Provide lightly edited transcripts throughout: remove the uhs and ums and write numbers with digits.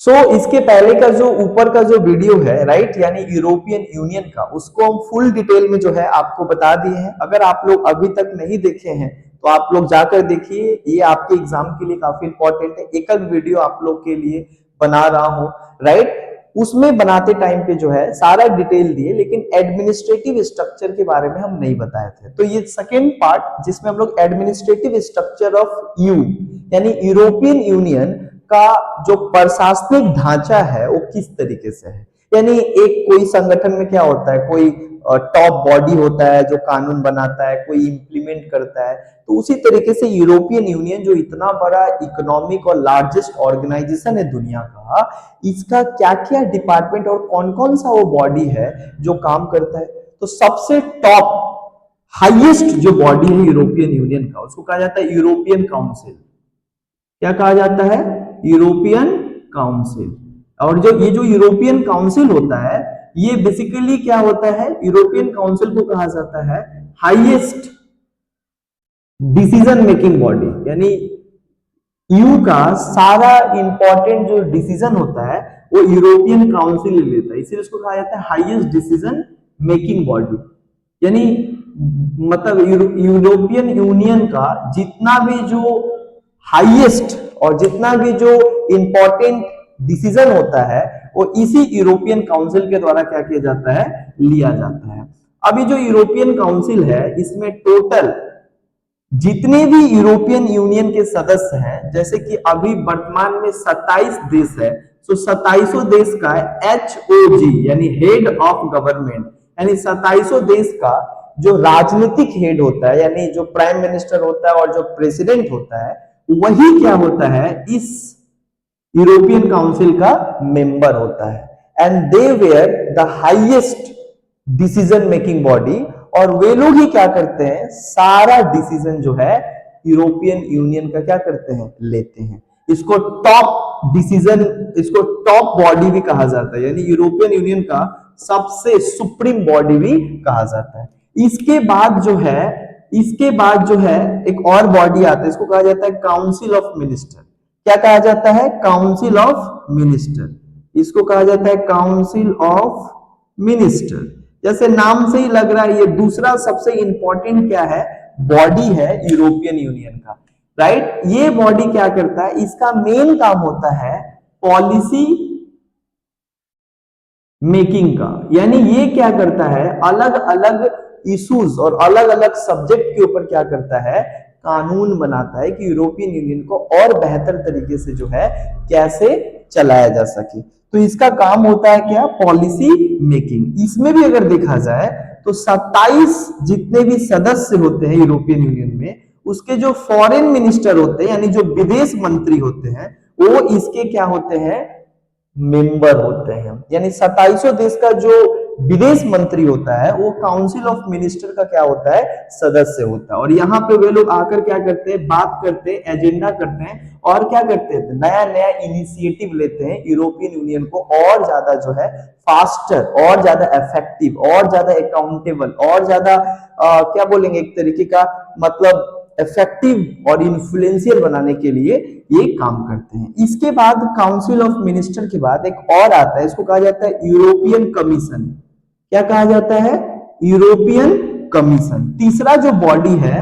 इसके पहले का जो ऊपर का जो वीडियो है राइट, यानी यूरोपियन यूनियन का, उसको हम फुल डिटेल में जो है आपको बता दिए हैं। अगर आप लोग अभी तक नहीं देखे हैं तो आप लोग जाकर देखिए, ये आपके एग्जाम के लिए काफी इंपॉर्टेंट है। एक एक वीडियो आप लोग के लिए बना रहा हूं राइट। उसमें बनाते टाइम पे जो है सारा डिटेल दिए, लेकिन एडमिनिस्ट्रेटिव स्ट्रक्चर के बारे में हम नहीं बताए थे। तो ये सेकेंड पार्ट जिसमें हम लोग एडमिनिस्ट्रेटिव स्ट्रक्चर ऑफ यू यानी यूरोपियन यूनियन का जो प्रशासनिक ढांचा है वो किस तरीके से है। यानी एक कोई संगठन में क्या होता है, कोई टॉप बॉडी होता है जो कानून बनाता है, कोई इंप्लीमेंट करता है। तो उसी तरीके से यूरोपियन यूनियन जो इतना बड़ा इकोनॉमिक और लार्जेस्ट ऑर्गेनाइजेशन है दुनिया का, इसका क्या क्या डिपार्टमेंट और कौन कौन सा वो बॉडी है जो काम करता है। तो सबसे टॉप हाईएस्ट जो बॉडी है यूरोपियन यूनियन का, उसको कहा जाता है यूरोपियन काउंसिल। क्या कहा जाता है? European council. और जो ये जो यूरोपियन काउंसिल होता है, ये बेसिकली क्या होता है, यूरोपियन काउंसिल को कहा जाता है हाईएस्ट डिसीजन मेकिंग बॉडी। यानी यू का सारा इंपॉर्टेंट जो डिसीजन होता है वो यूरोपियन काउंसिल लेता है, इसीलिए उसको कहा जाता है हाईएस्ट डिसीजन मेकिंग बॉडी। यानी मतलब यूरोपियन यूनियन का जितना भी जो हाईएस्ट और जितना भी जो इंपॉर्टेंट डिसीजन होता है वो इसी यूरोपियन काउंसिल के द्वारा क्या किया जाता है, लिया जाता है। अभी जो यूरोपियन काउंसिल है, इसमें टोटल जितने भी यूरोपियन यूनियन के सदस्य हैं, जैसे कि अभी वर्तमान में 27 देश है, तो 27 देश का HOG यानी हेड ऑफ गवर्नमेंट, यानी 27 देश का जो राजनीतिक हेड होता है, यानी जो प्राइम मिनिस्टर होता है और जो प्रेसिडेंट होता है, वही क्या होता है, इस यूरोपियन काउंसिल का मेंबर होता है। And they were the highest decision making body, और वे लोग ही क्या करते हैं, सारा डिसीजन जो है यूरोपियन यूनियन का क्या करते हैं, लेते हैं। इसको टॉप डिसीजन, इसको टॉप बॉडी भी कहा जाता है, यानी यूरोपियन यूनियन का सबसे सुप्रीम बॉडी भी कहा जाता है। इसके बाद जो है एक और बॉडी आता है, इसको कहा जाता है काउंसिल ऑफ मिनिस्टर। क्या कहा जाता है? Council of minister. इसको कहा जाता है काउंसिल ऑफ मिनिस्टर। जैसे नाम से ही लग रहा है, ये दूसरा सबसे इंपॉर्टेंट क्या है, बॉडी है यूरोपियन यूनियन का राइट। ये बॉडी क्या करता है, इसका मेन काम होता है पॉलिसी मेकिंग का। यानी ये क्या करता है, अलग अलग इश्यूज और अलग अलग सब्जेक्ट के ऊपर क्या करता है, कानून बनाता है कि यूरोपियन यूनियन को और बेहतर तरीके से जो है कैसे चलाया जा सके। तो इसका काम होता है क्या, पॉलिसी मेकिंग। इसमें भी अगर देखा जाए तो 27 जितने भी सदस्य होते हैं यूरोपियन यूनियन में, उसके जो फॉरेन मिनिस्टर होते हैं, यानी जो विदेश मंत्री होते हैं, वो इसके क्या होते हैं, मेंबर होते हैं। यानी 27 देश का जो विदेश मंत्री होता है वो काउंसिल ऑफ मिनिस्टर का क्या होता है, सदस्य होता है। और यहाँ पे वे लोग आकर क्या करते हैं, बात करते हैं, एजेंडा करते हैं और क्या करते हैं, नया नया इनिशिएटिव लेते हैं यूरोपियन यूनियन को और ज्यादा जो है फास्टर, और ज्यादा इफेक्टिव, और ज्यादा अकाउंटेबल, और ज्यादा क्या बोलेंगे, एक तरीके का मतलब इफेक्टिव और इन्फ्लुएंशियल बनाने के लिए ये काम करते हैं। इसके बाद काउंसिल ऑफ मिनिस्टर के बाद एक और आता है, इसको कहा जाता है यूरोपियन कमीशन। क्या कहा जाता है, यूरोपियन कमीशन। तीसरा जो बॉडी है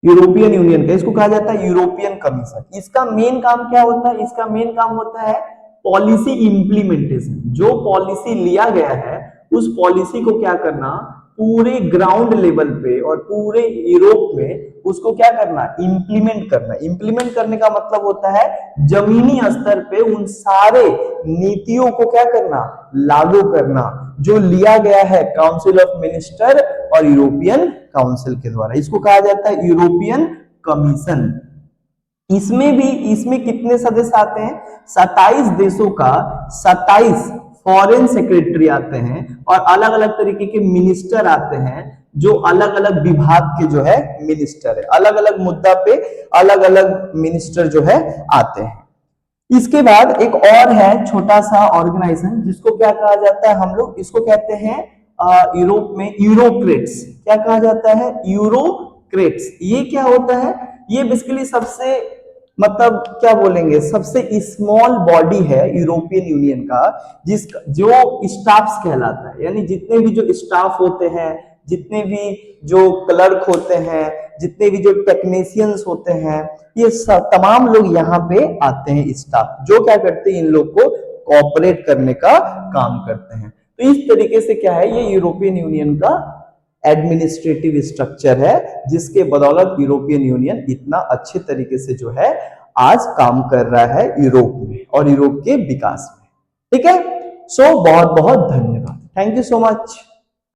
यूरोपियन यूनियन का, इसको कहा जाता है यूरोपियन कमीशन। इसका मेन काम क्या होता है, इसका मेन काम होता है पॉलिसी इंप्लीमेंटेशन। जो पॉलिसी लिया गया है उस पॉलिसी को क्या करना, पूरे ग्राउंड लेवल पे और पूरे यूरोप में उसको क्या करना, इंप्लीमेंट करना। इंप्लीमेंट करने का मतलब होता है जमीनी स्तर पे उन सारे नीतियों को क्या करना, लागू करना, जो लिया गया है काउंसिल ऑफ मिनिस्टर और यूरोपियन काउंसिल के द्वारा। इसको कहा जाता है यूरोपियन कमीशन। इसमें कितने सदस्य आते हैं, 27 देशों का 27 फॉरेन सेक्रेटरी आते हैं और अलग अलग तरीके के मिनिस्टर आते हैं, जो अलग अलग विभाग के जो है मिनिस्टर है। अलग अलग मुद्दा पे अलग अलग मिनिस्टर जो है आते हैं। इसके बाद एक और है छोटा सा ऑर्गेनाइजेशन, जिसको क्या कहा जाता है, हम लोग इसको कहते हैं यूरोप में यूरोक्रेट्स। क्या कहा जाता है, यूरोक्रेट्स। ये क्या होता है, ये बेसिकली सबसे मतलब क्या बोलेंगे, सबसे स्मॉल बॉडी है यूरोपियन यूनियन का, जिस जो स्टाफ्स कहलाता है, यानी जितने भी जो स्टाफ होते हैं, जितने भी जो क्लर्क होते हैं, जितने भी जो टेक्नीशियंस होते हैं, ये सब तमाम लोग यहाँ पे आते हैं, स्टाफ जो क्या करते हैं, इन लोग को कोऑपरेट करने का काम करते हैं। तो इस तरीके से क्या है, ये यूरोपियन यूनियन का एडमिनिस्ट्रेटिव स्ट्रक्चर है, जिसके बदौलत यूरोपियन यूनियन इतना अच्छे तरीके से जो है आज काम कर रहा है यूरोप में और यूरोप के विकास में। ठीक है, सो बहुत बहुत धन्यवाद, थैंक यू सो मच।